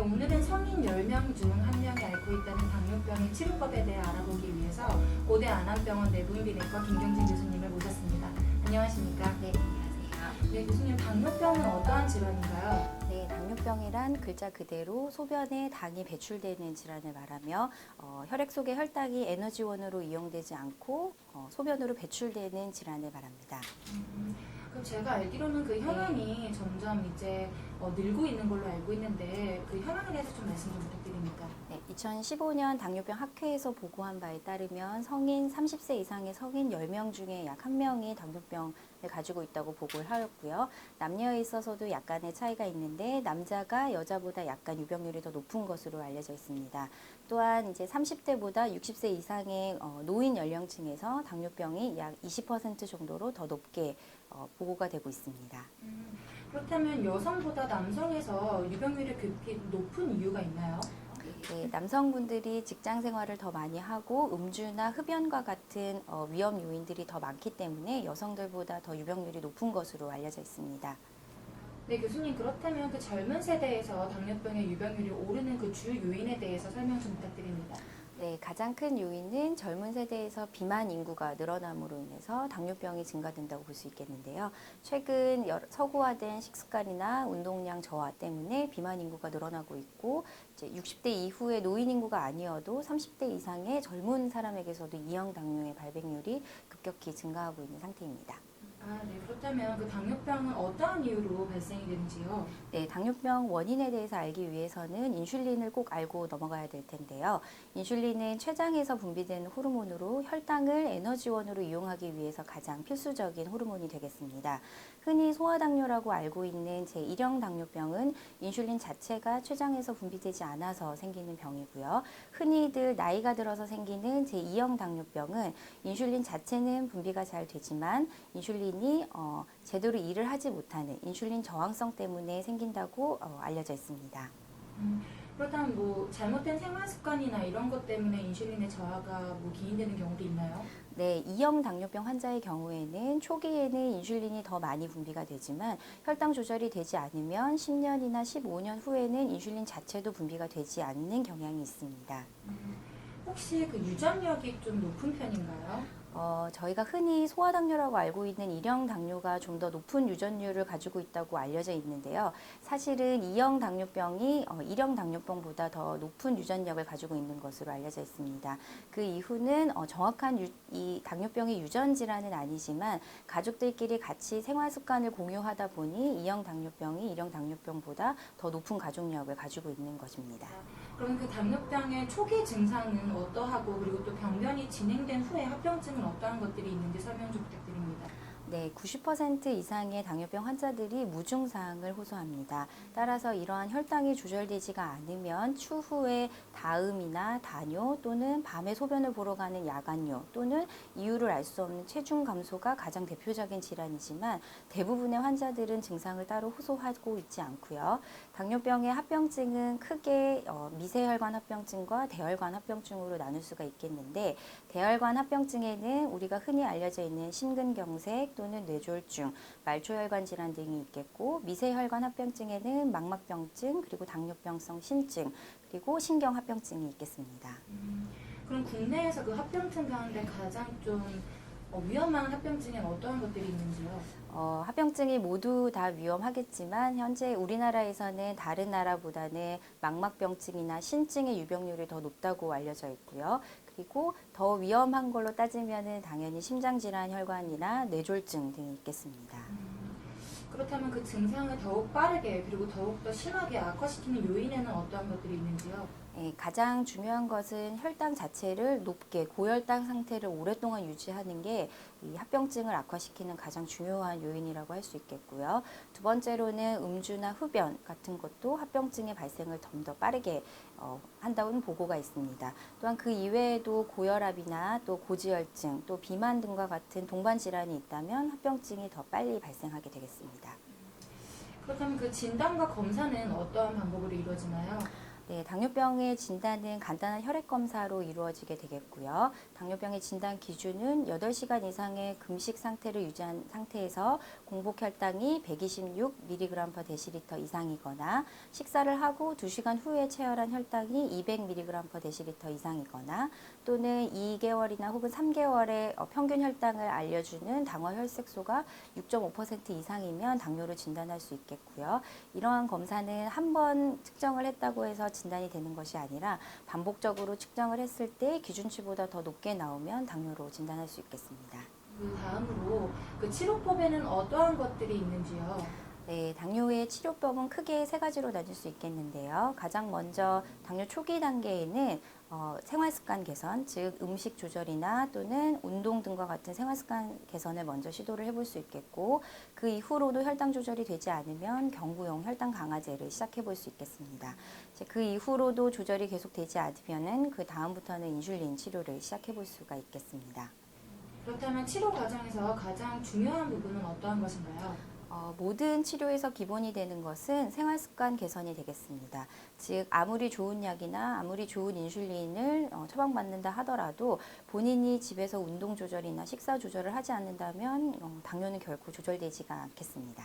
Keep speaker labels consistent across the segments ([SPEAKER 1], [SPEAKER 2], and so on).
[SPEAKER 1] 오늘은 성인 10명 중 1명이 앓고 있다는 당뇨병의 치료법에 대해 알아보기 위해서 고대 안암병원 내분비내과 김경진 교수님을 모셨습니다. 안녕하십니까?
[SPEAKER 2] 네, 안녕하세요.
[SPEAKER 1] 네, 교수님, 당뇨병은 어떠한 질환인가요?
[SPEAKER 2] 네, 당뇨병이란 글자 그대로 소변에 당이 배출되는 질환을 말하며 혈액 속의 혈당이 에너지원으로 이용되지 않고 소변으로 배출되는 질환을 말합니다.
[SPEAKER 1] 그럼 제가 알기로는 그 현황이 점점 이제 늘고 있는 걸로 알고 있는데 그 현황에 대해서 좀 말씀 좀 부탁드립니다.
[SPEAKER 2] 네, 2015년 당뇨병 학회에서 보고한 바에 따르면 성인 30세 이상의 성인 10명 중에 약 1명이 당뇨병을 가지고 있다고 보고를 하였고요. 남녀에 있어서도 약간의 차이가 있는데 남자가 여자보다 약간 유병률이 더 높은 것으로 알려져 있습니다. 또한 이제 30대보다 60세 이상의 노인 연령층에서 당뇨병이 약 20% 정도로 더 높게 보고가 되고 있습니다.
[SPEAKER 1] 그렇다면 여성보다 남성에서 유병률이 급히 높은 이유가 있나요?
[SPEAKER 2] 네, 남성분들이 직장 생활을 더 많이 하고 음주나 흡연과 같은 위험 요인들이 더 많기 때문에 여성들보다 더 유병률이 높은 것으로 알려져 있습니다.
[SPEAKER 1] 네, 교수님, 그렇다면 그 젊은 세대에서 당뇨병의 유병률이 오르는 그 주 요인에 대해서 설명 좀 부탁드립니다.
[SPEAKER 2] 네, 가장 큰 요인은 젊은 세대에서 비만 인구가 늘어남으로 인해서 당뇨병이 증가된다고 볼 수 있겠는데요. 최근 서구화된 식습관이나 운동량 저하 때문에 비만 인구가 늘어나고 있고, 이제 60대 이후의 노인 인구가 아니어도 30대 이상의 젊은 사람에게서도 이형 당뇨의 발병률이 급격히 증가하고 있는 상태입니다.
[SPEAKER 1] 네, 그렇다면 그 당뇨병은 어떠한 이유로 발생이 되는지요?
[SPEAKER 2] 네, 당뇨병 원인에 대해서 알기 위해서는 인슐린을 꼭 알고 넘어가야 될 텐데요. 인슐린은 췌장에서 분비되는 호르몬으로 혈당을 에너지원으로 이용하기 위해서 가장 필수적인 호르몬이 되겠습니다. 흔히 소아당뇨라고 알고 있는 제1형 당뇨병은 인슐린 자체가 췌장에서 분비되지 않아서 생기는 병이고요. 흔히들 나이가 들어서 생기는 제2형 당뇨병은 인슐린 자체는 분비가 잘 되지만 인슐린이 제대로 일을 하지 못하는 인슐린 저항성 때문에 생긴다고 알려져 있습니다.
[SPEAKER 1] 그렇다면 뭐 잘못된 생활 습관이나 이런 것 때문에 인슐린의 저하가 뭐 기인되는 경우도 있나요?
[SPEAKER 2] 네, 2형 당뇨병 환자의 경우에는 초기에는 인슐린이 더 많이 분비가 되지만 혈당 조절이 되지 않으면 10년이나 15년 후에는 인슐린 자체도 분비가 되지 않는 경향이 있습니다.
[SPEAKER 1] 혹시 그 유전력이 좀 높은 편인가요?
[SPEAKER 2] 저희가 흔히 소아당뇨라고 알고 있는 1형 당뇨가 좀 더 높은 유전율을 가지고 있다고 알려져 있는데요. 사실은 2형 당뇨병이 1형 당뇨병보다 더 높은 유전력을 가지고 있는 것으로 알려져 있습니다. 그 이유는 정확한 이 당뇨병의 유전 질환은 아니지만 가족들끼리 같이 생활 습관을 공유하다 보니 2형 당뇨병이 1형 당뇨병보다 더 높은 가족력을 가지고 있는 것입니다.
[SPEAKER 1] 그럼 그 당뇨병의 초기 증상은 어떠하고 그리고 또 병변이 진행된 후에 합병증은 어떠한 것들이 있는지 설명 좀 부탁드립니다.
[SPEAKER 2] 네, 90% 이상의 당뇨병 환자들이 무증상을 호소합니다. 따라서 이러한 혈당이 조절되지가 않으면 추후에 다음이나 다뇨 또는 밤에 소변을 보러 가는 야간뇨 또는 이유를 알 수 없는 체중 감소가 가장 대표적인 질환이지만 대부분의 환자들은 증상을 따로 호소하고 있지 않고요. 당뇨병의 합병증은 크게 미세혈관 합병증과 대혈관 합병증으로 나눌 수가 있겠는데 대혈관 합병증에는 우리가 흔히 알려져 있는 심근경색 또는 뇌졸중, 말초혈관 질환 등이 있겠고 미세혈관 합병증에는 망막병증, 그리고 당뇨병성 신증, 그리고 신경합병증이 있겠습니다.
[SPEAKER 1] 그럼 국내에서 그 합병증 가운데 가장 좀 위험한 합병증엔 어떠한 것들이 있는지요?
[SPEAKER 2] 합병증이 모두 다 위험하겠지만 현재 우리나라에서는 다른 나라보다는 망막병증이나 신증의 유병률이 더 높다고 알려져 있고요. 그리고 더 위험한 걸로 따지면은 당연히 심장질환, 혈관이나 뇌졸중 등이 있겠습니다.
[SPEAKER 1] 그렇다면 그 증상을 더욱 빠르게 그리고 더욱 더 심하게 악화시키는 요인에는 어떠한 것들이 있는지요?
[SPEAKER 2] 가장 중요한 것은 혈당 자체를 높게 고혈당 상태를 오랫동안 유지하는 게 이 합병증을 악화시키는 가장 중요한 요인이라고 할 수 있겠고요. 두 번째로는 음주나 흡연 같은 것도 합병증의 발생을 좀 더 빠르게 한다는 보고가 있습니다. 또한 그 이외에도 고혈압이나 또 고지혈증, 또 비만 등과 같은 동반 질환이 있다면 합병증이 더 빨리 발생하게 되겠습니다.
[SPEAKER 1] 그렇다면 그 진단과 검사는 어떠한 방법으로 이루어지나요?
[SPEAKER 2] 네, 당뇨병의 진단은 간단한 혈액 검사로 이루어지게 되겠고요. 당뇨병의 진단 기준은 8시간 이상의 금식 상태를 유지한 상태에서 공복 혈당이 126mg/dL 이상이거나 식사를 하고 2시간 후에 체열한 혈당이 200mg/dL 이상이거나 또는 2개월이나 혹은 3개월의 평균 혈당을 알려주는 당화 혈색소가 6.5% 이상이면 당뇨를 진단할 수 있겠고요. 이러한 검사는 한 번 측정을 했다고 해서 진단이 되는 것이 아니라 반복적으로 측정을 했을 때 기준치보다 더 높게 나오면 당뇨로 진단할 수 있겠습니다.
[SPEAKER 1] 그 다음으로 그 치료법에는 어떠한 것들이 있는지요?
[SPEAKER 2] 네, 당뇨의 치료법은 크게 3가지로 나눌 수 있겠는데요. 가장 먼저 당뇨 초기 단계에는 생활습관 개선, 즉 음식 조절이나 또는 운동 등과 같은 생활습관 개선을 먼저 시도를 해볼 수 있겠고, 그 이후로도 혈당 조절이 되지 않으면 경구용 혈당 강화제를 시작해 볼 수 있겠습니다. 이제 그 이후로도 조절이 계속되지 않으면은 그 다음부터는 인슐린 치료를 시작해 볼 수가 있겠습니다.
[SPEAKER 1] 그렇다면 치료 과정에서 가장 중요한 부분은 어떠한 것인가요?
[SPEAKER 2] 모든 치료에서 기본이 되는 것은 생활습관 개선이 되겠습니다. 즉 아무리 좋은 약이나 아무리 좋은 인슐린을 처방받는다 하더라도 본인이 집에서 운동 조절이나 식사 조절을 하지 않는다면 당뇨는 결코 조절되지가 않겠습니다.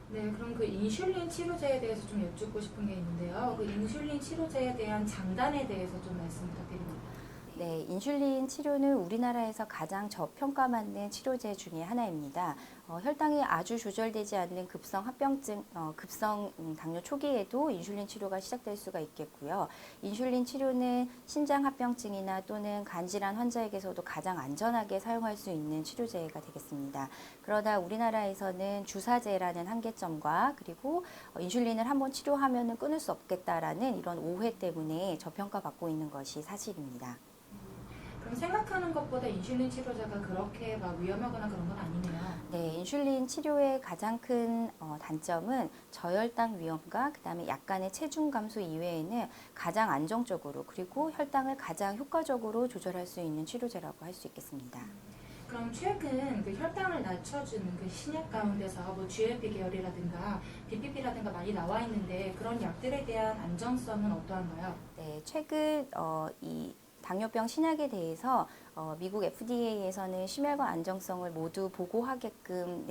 [SPEAKER 1] 네, 그럼 그 인슐린 치료제에 대해서 좀 여쭙고 싶은 게 있는데요. 그 인슐린 치료제에 대한 장단에 대해서 좀 말씀 부탁드립니다.
[SPEAKER 2] 네, 인슐린 치료는 우리나라에서 가장 저평가받는 치료제 중에 하나입니다. 혈당이 아주 조절되지 않는 급성 합병증, 급성 당뇨 초기에도 인슐린 치료가 시작될 수가 있겠고요. 인슐린 치료는 신장 합병증이나 또는 간질환 환자에게서도 가장 안전하게 사용할 수 있는 치료제가 되겠습니다. 그러다 우리나라에서는 주사제라는 한계점과 그리고 인슐린을 한번 치료하면 끊을 수 없겠다라는 이런 오해 때문에 저평가받고 있는 것이 사실입니다.
[SPEAKER 1] 그럼 생각하는 것보다 인슐린 치료제가 그렇게 막 위험하거나 그런 건 아니네요.
[SPEAKER 2] 네, 인슐린 치료의 가장 큰 단점은 저혈당 위험과 그다음에 약간의 체중 감소 이외에는 가장 안정적으로 그리고 혈당을 가장 효과적으로 조절할 수 있는 치료제라고 할 수 있겠습니다.
[SPEAKER 1] 그럼 최근 그 혈당을 낮춰주는 그 신약 가운데서 뭐 GLP 계열이라든가 BPP라든가 많이 나와 있는데 그런 약들에 대한 안정성은 어떠한가요?
[SPEAKER 2] 네, 최근 이 당뇨병 신약에 대해서 미국 FDA에서는 심혈관 안정성을 모두 보고하게끔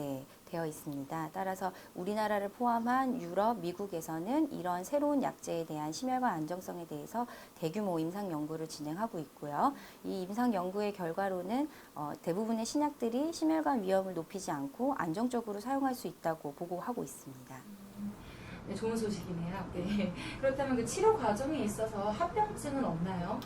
[SPEAKER 2] 되어 있습니다. 따라서 우리나라를 포함한 유럽, 미국에서는 이런 새로운 약제에 대한 심혈관 안정성에 대해서 대규모 임상 연구를 진행하고 있고요. 이 임상 연구의 결과로는 대부분의 신약들이 심혈관 위험을 높이지 않고 안정적으로 사용할 수 있다고 보고하고 있습니다.
[SPEAKER 1] 네, 좋은 소식이네요. 네. 그렇다면 그 치료 과정에 있어서 합병증은 없나요?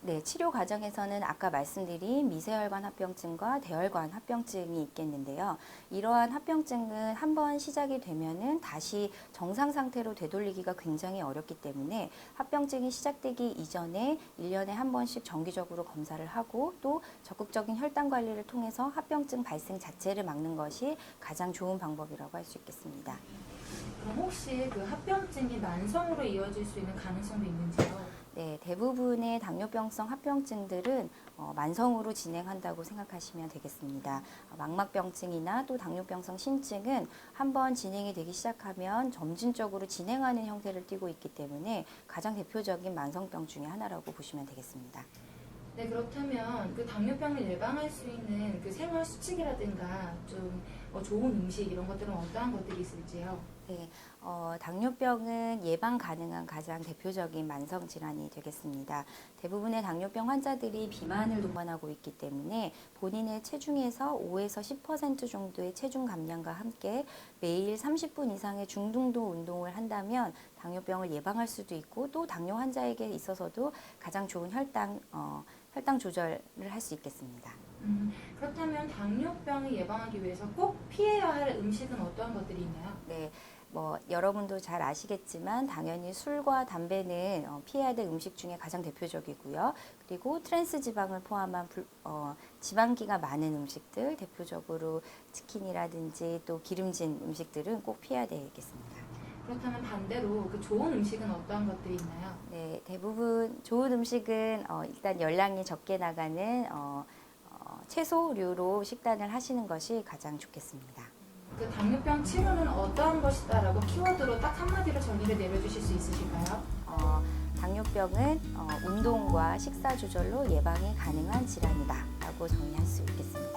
[SPEAKER 2] 네, 치료 과정에서는 아까 말씀드린 미세혈관 합병증과 대혈관 합병증이 있겠는데요. 이러한 합병증은 한번 시작이 되면은 다시 정상 상태로 되돌리기가 굉장히 어렵기 때문에 합병증이 시작되기 이전에 1년에 한 번씩 정기적으로 검사를 하고 또 적극적인 혈당 관리를 통해서 합병증 발생 자체를 막는 것이 가장 좋은 방법이라고 할 수 있겠습니다.
[SPEAKER 1] 그럼 혹시 그 합병증이 만성으로 이어질 수 있는 가능성도 있는지요?
[SPEAKER 2] 네, 대부분의 당뇨병성 합병증들은 만성으로 진행한다고 생각하시면 되겠습니다. 망막병증이나 또 당뇨병성 심증은 한번 진행이 되기 시작하면 점진적으로 진행하는 형태를 띠고 있기 때문에 가장 대표적인 만성병 중에 하나라고 보시면 되겠습니다.
[SPEAKER 1] 네, 그렇다면 그 당뇨병을 예방할 수 있는 그 생활 수칙이라든가 좀 좋은 음식 이런 것들은 어떠한 것들이 있을지요?
[SPEAKER 2] 네, 당뇨병은 예방 가능한 가장 대표적인 만성 질환이 되겠습니다. 대부분의 당뇨병 환자들이 비만을 동반하고 있기 때문에 본인의 체중에서 5에서 10% 정도의 체중 감량과 함께 매일 30분 이상의 중등도 운동을 한다면 당뇨병을 예방할 수도 있고 또 당뇨 환자에게 있어서도 가장 좋은 혈당 조절을 할 수 있겠습니다.
[SPEAKER 1] 그렇다면 당뇨병을 예방하기 위해서 꼭 피해야 할 음식은 어떠한 것들이 있나요?
[SPEAKER 2] 네, 여러분도 잘 아시겠지만 당연히 술과 담배는 피해야 될 음식 중에 가장 대표적이고요. 그리고 트랜스 지방을 포함한 지방기가 많은 음식들, 대표적으로 치킨이라든지 또 기름진 음식들은 꼭 피해야 되겠습니다.
[SPEAKER 1] 그렇다면 반대로 그 좋은 음식은 어떠한 것들이 있나요?
[SPEAKER 2] 네, 대부분 좋은 음식은 일단 열량이 적게 나가는 채소류로 식단을 하시는 것이 가장 좋겠습니다.
[SPEAKER 1] 그 당뇨병 치료는 어떠한 것이다라고 키워드로 딱 한마디로 정의를 내려주실 수 있으실까요?
[SPEAKER 2] 당뇨병은 운동과 식사 조절로 예방이 가능한 질환이다라고 정의할 수 있겠습니다.